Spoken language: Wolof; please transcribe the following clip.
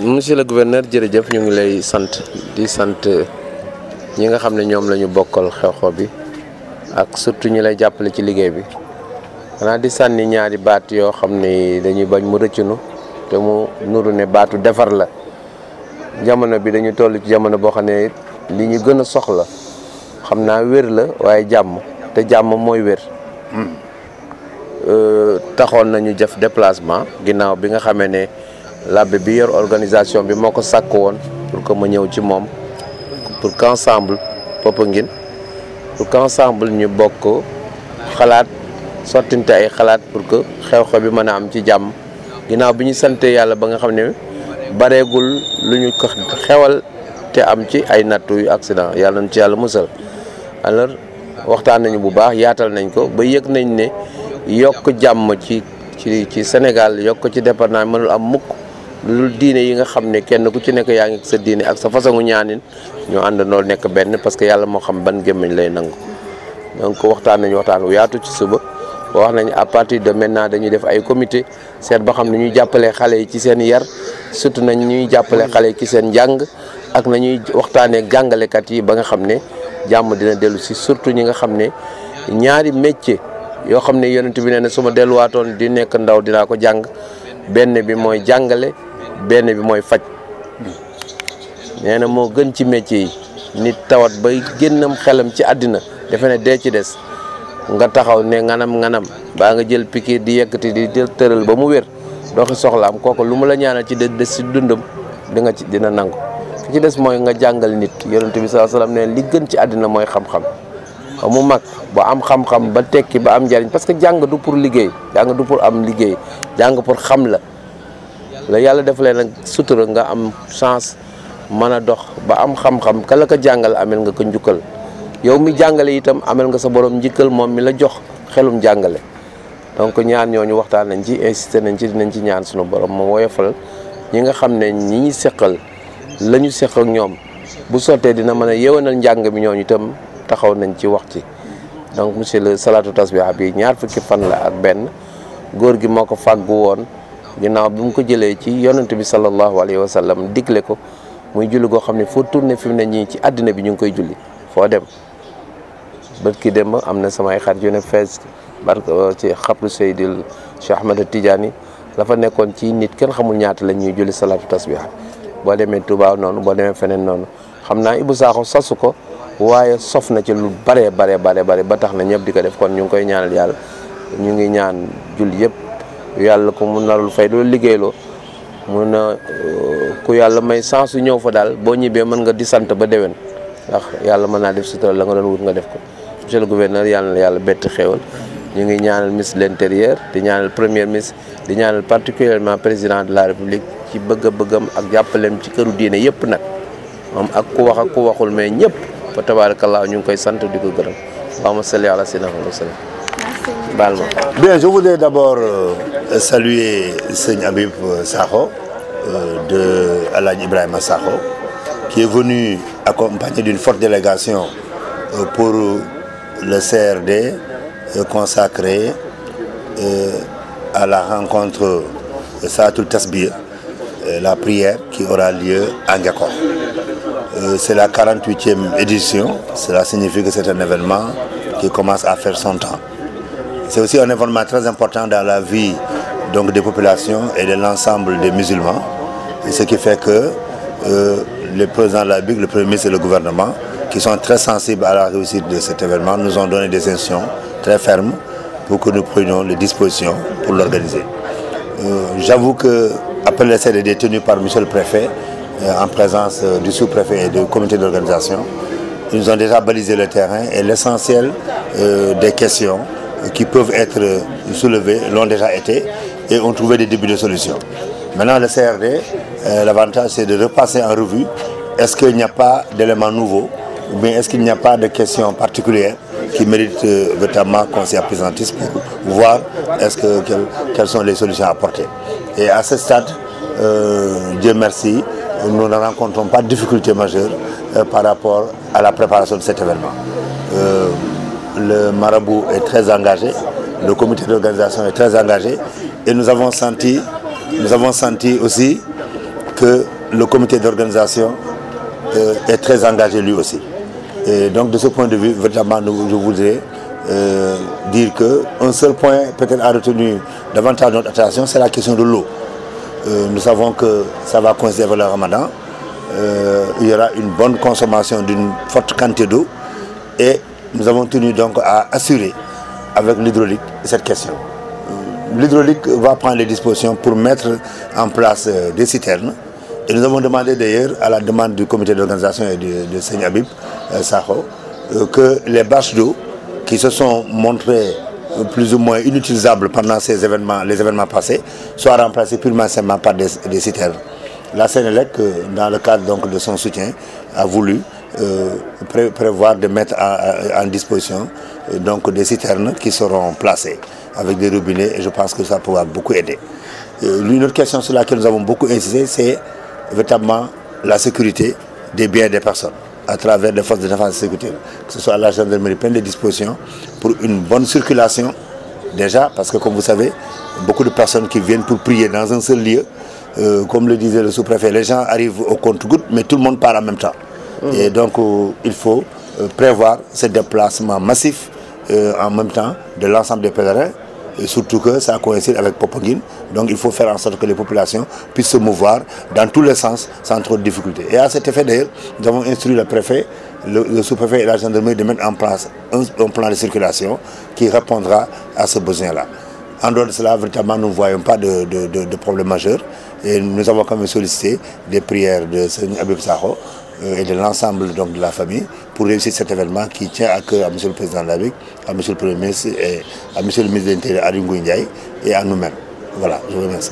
monsieur le gouverneur jërëjëf ñu ngi lay sant di sant ñi nga xam ne ñoom la ñu bokkal xew-xew bi ak surtout ñi lay jàppale ci liggéey bi xanaa di sànni ñaari baat yoo xam ne dañuy bañ mu rëccunu te mu nuru ne baatu defar la jamono bi dañu toll ci jamono boo xam ne li ñu gën a soxla xam naa wér la waaye jàmm te jàmm mooy wér. taxoon nañu def déplacement ginnaaw bi nga xamee ne labbe bi yor organisation bi moo ko sàkk woon pour que ma ñëw ci moom pour qu'ensemble Popenguine pour qu'ensemble ñu bokk xalaat sottinte ay xalaat pour que xew-xew bi mën a am ci jàmm ginnaaw bi ñu sante yàlla ba nga xam ne bareegul lu ñu ko xewal te am ci ay nattu yu accident yàlla nañ ci yàlla musal. alors waxtaan nañu bu baax yaatal nañ ko ba yëg nañ ne yokk jàmm ci Sénégal yokk ci département mënul am mukk lu dul diine yi nga xam ne kenn ku ci nekk yaa ngi sa diine ak sa façon ñaanin ñu àndandoo nekk benn parce que yàlla moo xam ban gémmiñ lay nangu. donc waxtaan nañu waxtaan wu yaatu ci suba wax nañu à partir de maintenant dañuy def ay comité seet ba xam ne ñuy jàppalee xale yi ci seen yar surtout nañ ñuy jàppale xale yi ci seen njàng ak nañuy waxtaanee jàngalekat yi ba nga xam ne jàmm dina dellu si surtout ñi nga xam ne ñaari métier yoo xam ne yonent bi nee na su ma delluwaatoon di nekk ndaw dinaa ko jàng benn bi mooy jàngale benn bi mooy faj nee na moo gën ci métier yi nit tawat bay génnam xelam ci àddina defe ne dee ci des nga taxaw ne nganam baa nga jël pikiir di yekkati di jël tëral ba mu wér doxi soxlaam kooku lu mu la ñaanal ci des si dundam dina nangu ki ci des mooy nga jàngal nit yonent bi sallallahu alayhi wasallam ne li gën ci àddina mooy xam-xam mu mag ba am xam-xam ba tekki ba am njariñ parce que jàng du pour liggéey jàng du pour am liggéey jàng pour xam la yàlla def leen nag sutura nga am chance mën a dox ba am xam-xam ka la ko jàngal amel nga ko njukkal yow mi jàngale itam amel nga sa borom njikkal moom mi la jox xelum jàngale donc ñaar ñooñu waxtaan nañ ci insisté nañ ci dinañ ci ñaan sunu borom moom woyofal ñi nga xam ne ñi ñi seqal la ñu seq ak ñoom bu sottee dina mën a yewanal njàng mi ñooñu itam taxaw nañ ci wax ci donc monsieur le salatu tasbiha bi ñaar fukki fan la ak benn góor gi moo ko fàggu woon ginnaaw bi mu ko jëlee ci yonent bi sallallahu alayhi wa sallam digle ko muy julli goo xam ne foo tourné fi mu ne ñii ci àddina bi ñu ngi koy julli foo dem bët ki dem am na samay xarit yu ne fees barke ci xabru Seydil Cheikh Ahmed Tidiane la fa nekkoon ci nit kenn xamul ñaata la ñuy julli salatu tasbiha boo demee Touba noonu boo demee feneen noonu xam naa Ibou Sakho sasu ko waaye sof na ci lu bare ba tax na ñëpp di ko def kon ñu ngi koy ñaanal yàlla ñu ngi ñaan julli yëpp yàlla ko mu narul fay loolu liggéeyloo mun na ku yàlla may chance su ñëw fa daal boo ñibbee mën nga di sant ba déwén ndax yàlla mën naa def sutura la nga doon wut nga def ko monsieur le gouverneur yàlla na yàlla bett xéewal ñu ngi ñaanal ministre de l'intérieur di ñaanal premier ministre di ñaanal particulièrement président de la république ci bëgg-bëggam ak jàppaleem ci këru diine yëpp nag moom ak ku wax ak ku waxul mais ñëpp fa tabarakallah ñu ngi koy sant di ko gërëm allahumma salli ala sayyidina Muhammad baal ma. Bien, je voudrais d'abord saluer Seigne Habib Sakho de Alhaji Ibrahima Sakho qui est venu accompagné d'une forte délégation pour le CRD consacré à la rencontre Salatul Tasbih, la prière qui aura lieu à Ngakor. C'est la 48e édition, cela signifie que c'est un événement qui commence à faire son temps. C'est aussi un événement très important dans la vie donc, des populations et de l'ensemble des musulmans, et ce qui fait que le président de la République, le Premier ministre et le gouvernement, qui sont très sensibles à la réussite de cet événement, nous ont donné des instructions très fermes pour que nous prenions les dispositions pour l'organiser. J'avoue que après le CRD tenu par monsieur le préfet, en présence du sous-préfet et du comité d'organisation, ils nous ont déjà balisé le terrain et l'essentiel des questions qui peuvent être soulevées l'ont déjà été et ont trouvé des débuts de solutions. Maintenant, le CRD, l'avantage c'est de repasser en revue. Est-ce qu'il n'y a pas d'éléments nouveaux ou bien est-ce qu'il n'y a pas de questions particulières qui méritent véritablement qu'on s'y appesantisse pour voir quelles sont les solutions à apporter. Et à ce stade, Dieu merci, nous ne rencontrons pas de difficultés majeures par rapport à la préparation de cet événement. Le marabout est très engagé, le comité d'organisation est très engagé et nous avons senti aussi que le comité d'organisation est très engagé lui aussi. Et donc de ce point de vue, véritablement, je voudrais dire qu'un seul point peut-être a retenu davantage notre attention, c'est la question de l'eau. Nous savons que ça va coïncider avec le Ramadan. Il y aura une bonne consommation d'une forte quantité d'eau et nous avons tenu donc à assurer avec l'hydraulique cette question. L'hydraulique va prendre les dispositions pour mettre en place des citernes et nous avons demandé d'ailleurs à la demande du comité d'organisation et de Seigne Habib Sakho que les bâches d'eau qui se sont montrées plus ou moins inutilisables pendant les événements passés soient remplacées purement simplement par des citernes. La Sénélec, dans le cadre donc de son soutien, a voulu prévoir de mettre en disposition donc des citernes qui seront placées avec des robinets et je pense que ça pourra beaucoup aider. Une autre question sur laquelle nous avons beaucoup insisté, c'est véritablement la sécurité des biens et des personnes à travers les forces de défense et de sécurité, que ce soit la gendarmerie, prenne des dispositions pour une bonne circulation déjà, parce que comme vous savez, beaucoup de personnes qui viennent pour prier dans un seul lieu, comme le disait le sous-préfet, les gens arrivent au compte-gouttes, mais tout le monde part en même temps. Et donc, il faut prévoir ce déplacement massif en même temps de l'ensemble des pèlerins, et surtout que ça coïncide avec Popenguine. Donc, il faut faire en sorte que les populations puissent se mouvoir dans tous les sens sans trop de difficultés. Et à cet effet, d'ailleurs, nous avons instruit le préfet, le sous-préfet et la gendarmerie de mettre en place un plan de circulation qui répondra à ce besoin-là. En dehors de cela, véritablement, nous ne voyons pas de problème majeur. Et nous avons quand même sollicité des prières de Seigne Habib Sakho et de l'ensemble de la famille pour réussir cet événement qui tient à cœur à M. le Président de la République, à M. le Premier ministre et à M. le ministre de l'Intérieur, Aly Ngouille Ndiaye, et à nous-mêmes. Voilà, je vous remercie.